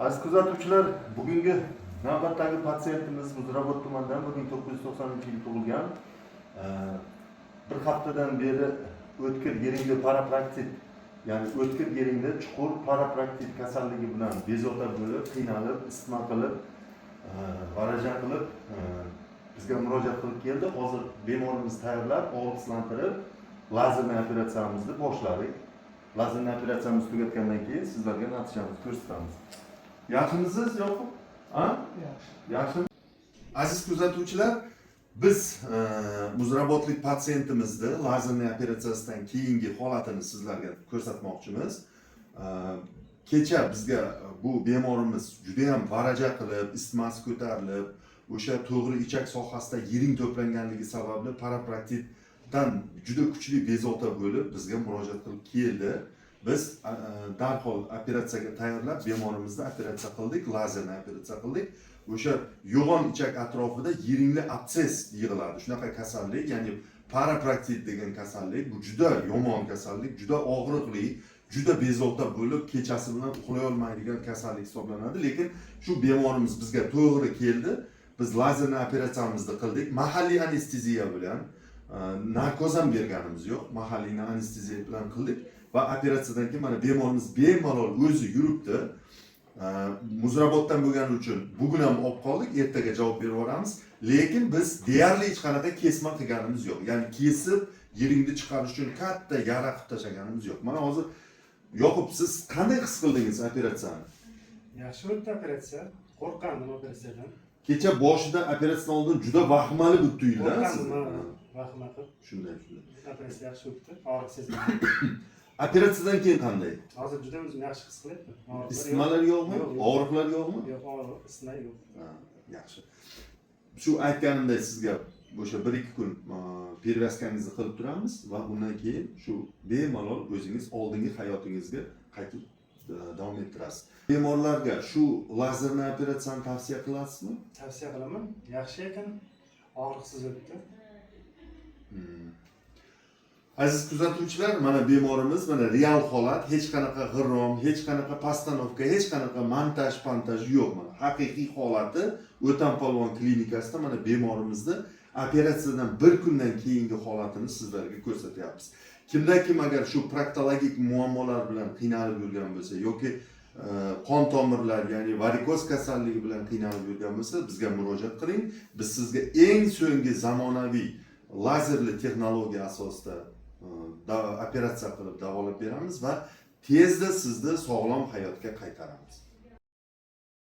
Aziz kuzatuvchilar, bugungi navbatdagi patsientimiz Muzrabot tumanidan 1990-yil tug'ilgan. Bir haftadan beri o'tkir yeringli parapraktit, ya'ni o'tkir yeringli chuqur parapraktit kasalligi bilan bezovta bo'lib, qiynalib, isitma qilib, g'araja qilib bizga murojaat qilib keldi. Hozir bemorimiz tayyorlab, og'riqsizlantirib, lazerli operatsiyamizni boshladik. Lazerli operatsiyamiz tugatgandan keyin sizlarga natijamizni ko'rsatamiz. Yaxshimisiz, yo'qmi? Ha? Yaxshi. Aziz kuzatuvchilar, biz muzrabotlik patsientimizni lazerli operatsiyasidan keyingi holatini sizlarga ko'rsatmoqchimiz. Kecha bizga bu bemorimiz juda ham varaja qilib, isitmasi ko'tarilib, o'sha to'g'ri ichak sohasida yiring to'planganligi sababli parapraktitdan juda kuchli bezovta bo'lib bizga murojaat qilib keldi. Biz darhol operatsiyaga tayyorlab bemorimizni operatsiya qildik, lazerli operatsiya qildik. O'sha yo'g'on ichak atrofida yiringli abses yig'iladi. Shunaqa kasallik, ya'ni parapraktit degan kasallik, bu juda yomon kasallik, juda og'riqli, juda bezovta bo'lib, kechasi bilan uxlay olmaydigan kasallik hisoblanadi. Lekin shu bemorimiz bizga to'g'ri keldi. Biz lazerli operatsiyamizni qildik. Mahalliy anesteziya bilan, narkoz ham berganimiz yo'q. Mahalliy anesteziya bilan qildik. Va operatsiyadan keyin mana bemorimiz bemalol o'zi yuribdi. Muzrabotdan bo'lgani uchun bugun ham olib qoldik, ertaga javob berib yuboramiz. Lekin biz deyarli hech qanaqa kesma qilganimiz yo'q. Ya'ni kesib, yiringni chiqarish uchun katta yara qilib tashlaganimiz yo'q. Mana hozir Yoqub, siz qanday his qildingiz operatsiyani? Yaxshi o'tdi operatsiya. Qo'rqandim operatsiyadan. Kecha boshida operatsiyadan oldin juda vahimali bo'lib tuyuldi. Qo'rqandim, vahima qilib. Shunday. Operatsiya yaxshi o'tdi. Og'riq sezmadim. Operatsiyadan keyin qanday? Hozir juda o'zimni yaxshi his qilyapman. Isitmalar yo'qmi? Og'riqlar yo'qmi? Yo'q, og'riq, isitma yo'q. Yaxshi. Shu aytganimdek sizga o'sha 1-2 kun pervaskangizni qilib turamiz va undan keyin shu bemalol o'zingiz oldingi hayotingizga qaytib davom ettirasiz. Bemorlarga shu lazerli operatsiyani tavsiya qilasizmi? Tavsiya qilaman. Yaxshi ekan, og'riqsiz o'tdi. Aziz kuzatuvchilar, mana bemorimiz, mana real holat, hech qanaqa g'irrom, hech qanaqa postanovka, hech qanaqa montaj yo'q. Mana haqiqiy holati O'tampolvon klinikasida mana bemorimizni operatsiyadan 1 kundan keyingi holatini sizlarga ko'rsatyapmiz. Kimda-kim agar shu proktologik muammolar bilan qiynalib yurgan bo'lsa yoki qon tomirlar, ya'ni varikoz kasalligi bilan qiynalib yurgan bo'lsa, bizga murojaat qiling. Biz sizga eng so'nggi zamonaviy lazerli texnologiya asosida operatsiya qilib davolab beramiz va tezda sizni sog'lom hayotga qaytaramiz.